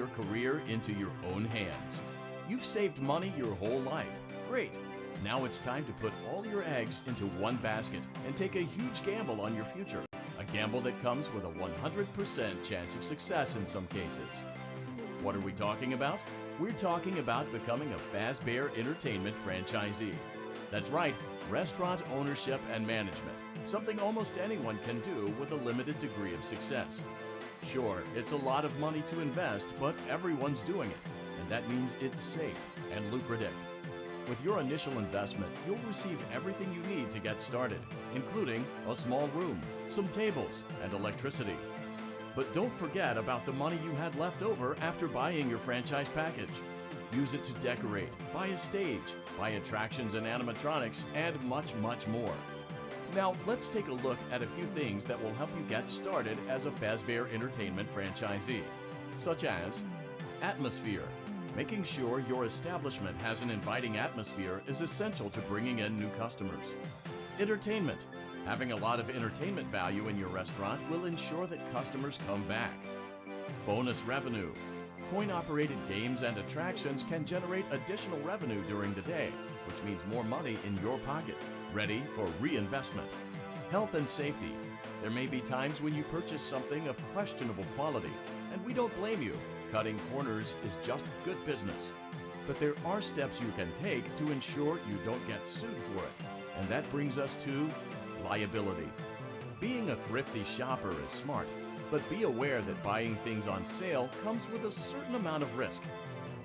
your career into your own hands. You've saved money your whole life. Great! Now it's time to put all your eggs into one basket and take a huge gamble on your future. A gamble that comes with a 100% chance of success in some cases. What are we talking about? We're talking about becoming a Fazbear Entertainment franchisee. That's right, restaurant ownership and management. Something almost anyone can do with a limited degree of success. Sure, it's a lot of money to invest, but everyone's doing it, and that means it's safe and lucrative. With your initial investment, you'll receive everything you need to get started, including a small room, some tables, and electricity. But don't forget about the money you had left over after buying your franchise package. Use it to decorate, buy a stage, buy attractions and animatronics, and much, much more. Now, let's take a look at a few things that will help you get started as a Fazbear Entertainment franchisee, such as atmosphere. Making sure your establishment has an inviting atmosphere is essential to bringing in new customers. Entertainment. Having a lot of entertainment value in your restaurant will ensure that customers come back. Bonus revenue. Coin-operated games and attractions can generate additional revenue during the day, which means more money in your pocket, ready for reinvestment. Health and safety. There may be times when you purchase something of questionable quality, and we don't blame you. Cutting corners is just good business. But there are steps you can take to ensure you don't get sued for it, and that brings us to liability. Being a thrifty shopper is smart, but be aware that buying things on sale comes with a certain amount of risk.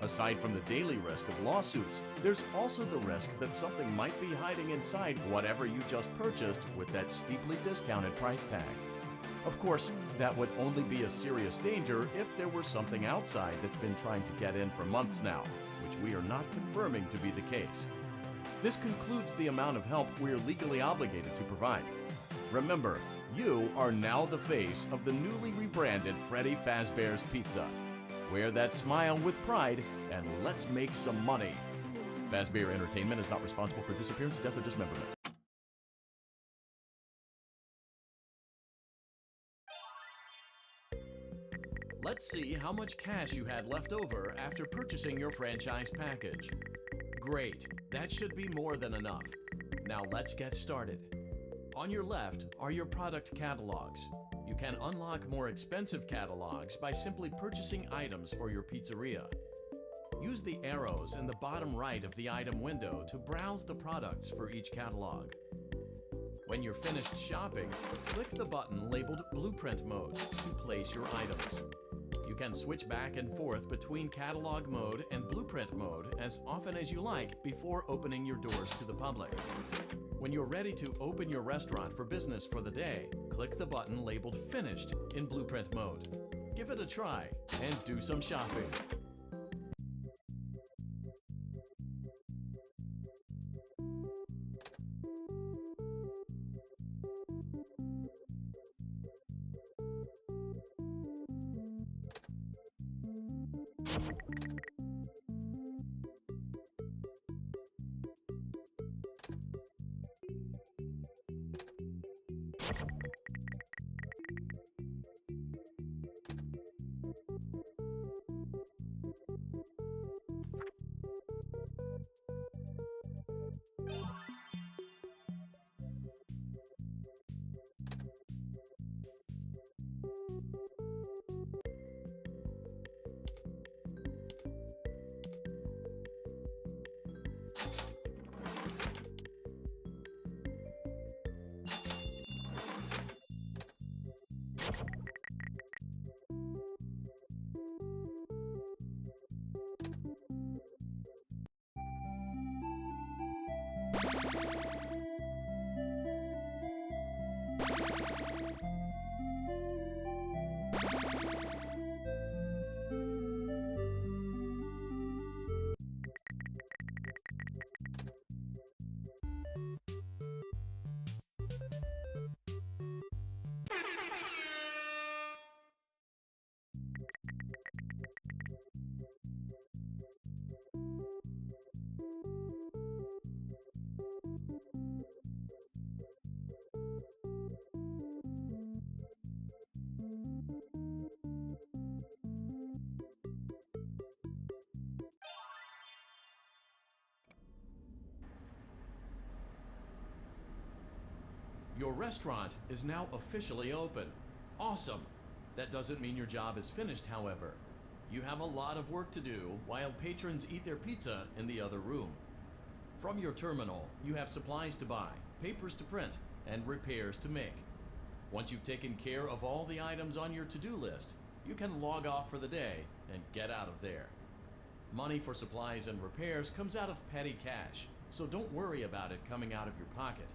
Aside from the daily risk of lawsuits, there's also the risk that something might be hiding inside whatever you just purchased with that steeply discounted price tag. Of course, that would only be a serious danger if there were something outside that's been trying to get in for months now, which we are not confirming to be the case. This concludes the amount of help we're legally obligated to provide. Remember, you are now the face of the newly rebranded Freddy Fazbear's Pizza. Wear that smile with pride, and let's make some money. Fazbear Entertainment is not responsible for disappearance, death, or dismemberment. Let's see how much cash you had left over after purchasing your franchise package. Great, that should be more than enough. Now let's get started. On your left are your product catalogs. You can unlock more expensive catalogs by simply purchasing items for your pizzeria. Use the arrows in the bottom right of the item window to browse the products for each catalog. When you're finished shopping, click the button labeled Blueprint Mode to place your items. You can switch back and forth between Catalog Mode and Blueprint Mode as often as you like before opening your doors to the public. When you're ready to open your restaurant for business for the day, click the button labeled Finished in Blueprint Mode. Give it a try and do some shopping. Your restaurant is now officially open. Awesome! That doesn't mean your job is finished, however. You have a lot of work to do while patrons eat their pizza in the other room. From your terminal, you have supplies to buy, papers to print, and repairs to make. Once you've taken care of all the items on your to-do list, you can log off for the day and get out of there. Money for supplies and repairs comes out of petty cash, so don't worry about it coming out of your pocket.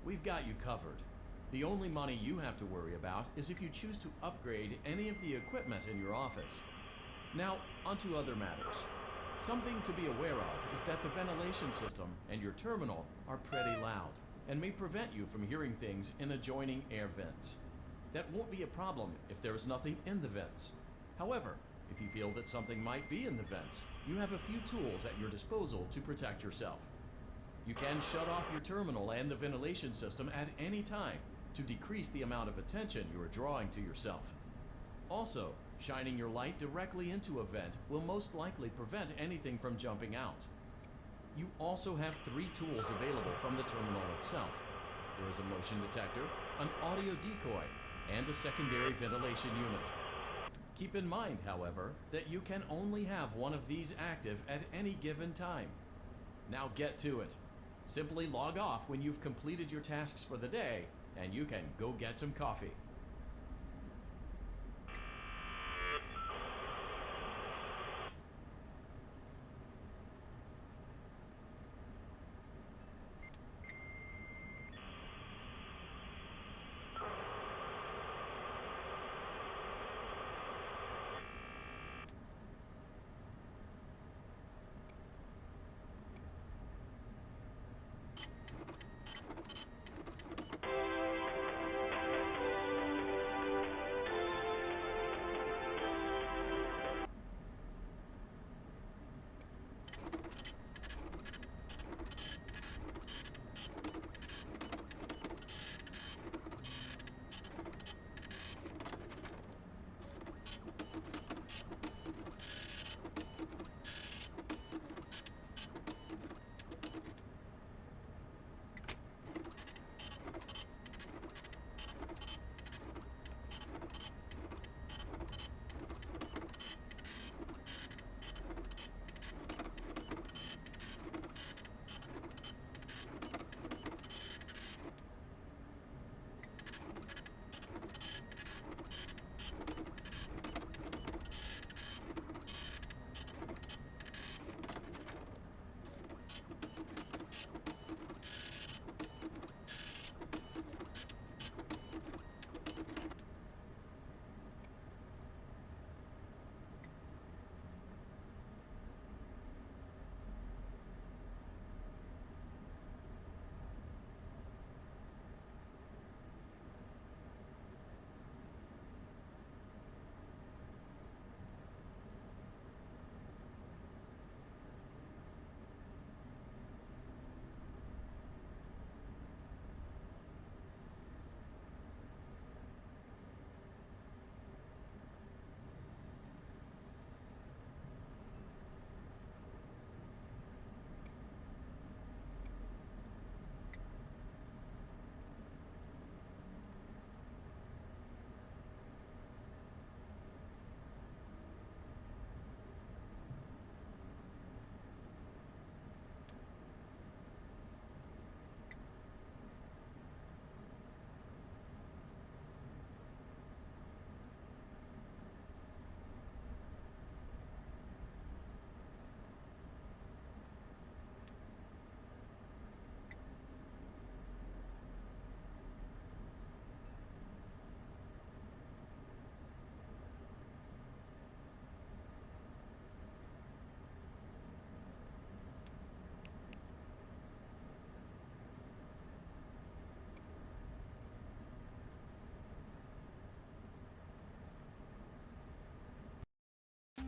We've got you covered. The only money you have to worry about is if you choose to upgrade any of the equipment in your office. Now, onto other matters. Something to be aware of is that the ventilation system and your terminal are pretty loud and may prevent you from hearing things in adjoining air vents. That won't be a problem if there is nothing in the vents. However, if you feel that something might be in the vents, you have a few tools at your disposal to protect yourself. You can shut off your terminal and the ventilation system at any time to decrease the amount of attention you are drawing to yourself. Also, shining your light directly into a vent will most likely prevent anything from jumping out. You also have 3 tools available from the terminal itself. There is a motion detector, an audio decoy, and a secondary ventilation unit. Keep in mind, however, that you can only have one of these active at any given time. Now get to it. Simply log off when you've completed your tasks for the day, and you can go get some coffee.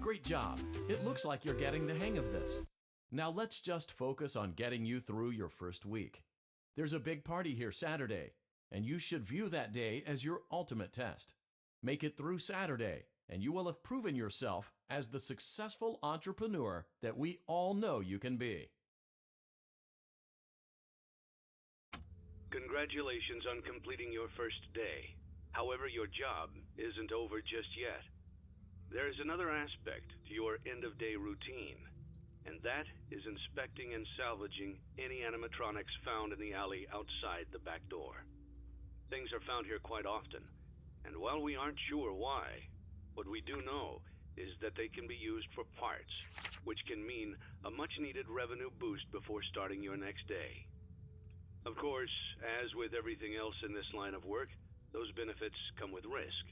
Great job! It looks like you're getting the hang of this. Now let's just focus on getting you through your first week. There's a big party here Saturday, and you should view that day as your ultimate test. Make it through Saturday, and you will have proven yourself as the successful entrepreneur that we all know you can be. Congratulations on completing your first day. However, your job isn't over just yet. There is another aspect to your end-of-day routine, and that is inspecting and salvaging any animatronics found in the alley outside the back door. Things are found here quite often, and while we aren't sure why, what we do know is that they can be used for parts, which can mean a much-needed revenue boost before starting your next day. Of course, as with everything else in this line of work, those benefits come with risk.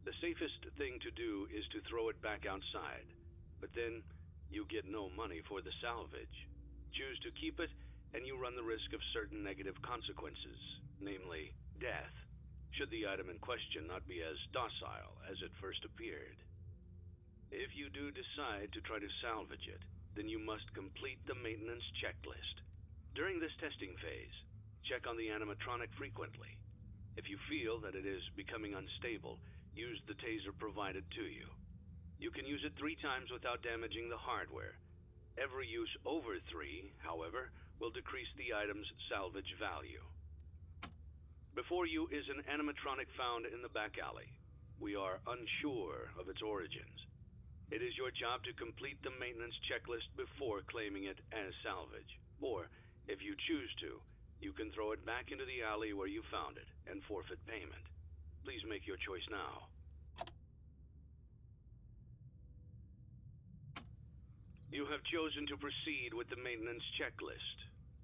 The safest thing to do is to throw it back outside, but then you get no money for the salvage. Choose to keep it, and you run the risk of certain negative consequences, namely death, should the item in question not be as docile as it first appeared. If you do decide to try to salvage it, then you must complete the maintenance checklist. During this testing phase, check on the animatronic frequently. If you feel that it is becoming unstable, use the taser provided to you. You can use it 3 times without damaging the hardware. Every use over 3, however, will decrease the item's salvage value. Before you is an animatronic found in the back alley. We are unsure of its origins. It is your job to complete the maintenance checklist before claiming it as salvage. Or, if you choose to, you can throw it back into the alley where you found it and forfeit payment. Please make your choice now. You have chosen to proceed with the maintenance checklist.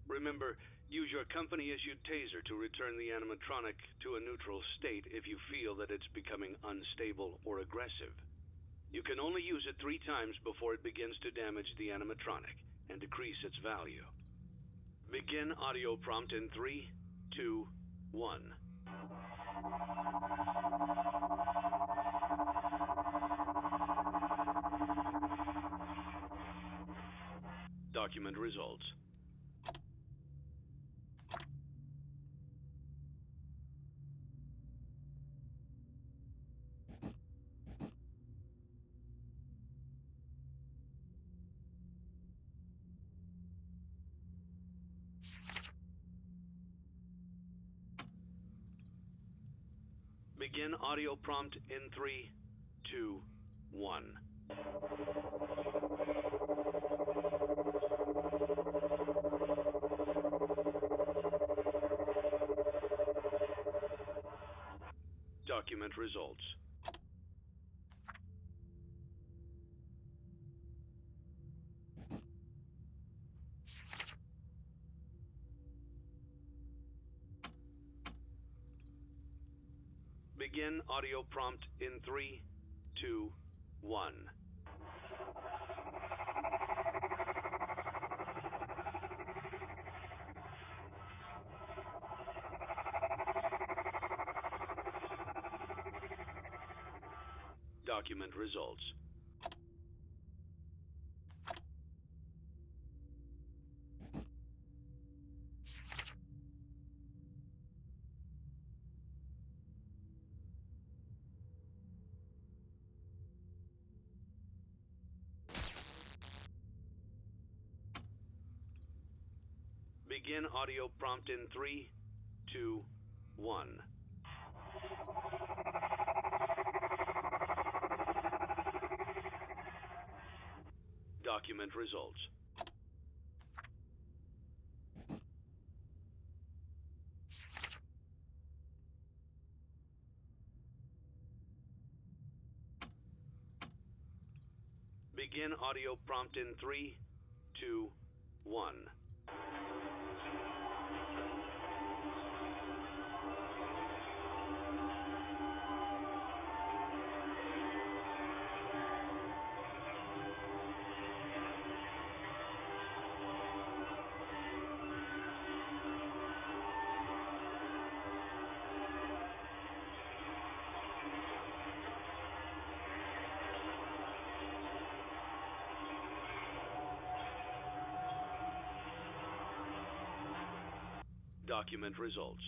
Remember, use your company-issued taser to return the animatronic to a neutral state if you feel that it's becoming unstable or aggressive. You can only use it 3 times before it begins to damage the animatronic and decrease its value. Begin audio prompt in 3, 2, 1. Document results. Begin audio prompt in 3, 2, 1. Document results. Begin audio prompt in 3, 2, 1. Document results. Begin audio prompt in 3, 2, 1. Document results. Begin audio prompt in 3, 2, 1. Document results.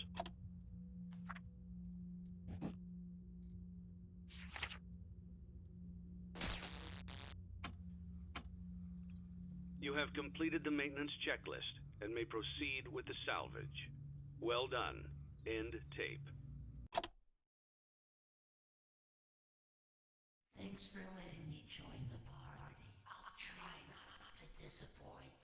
You have completed the maintenance checklist and may proceed with the salvage. Well done. End tape. Thanks for letting me join the party. I'll try not to disappoint.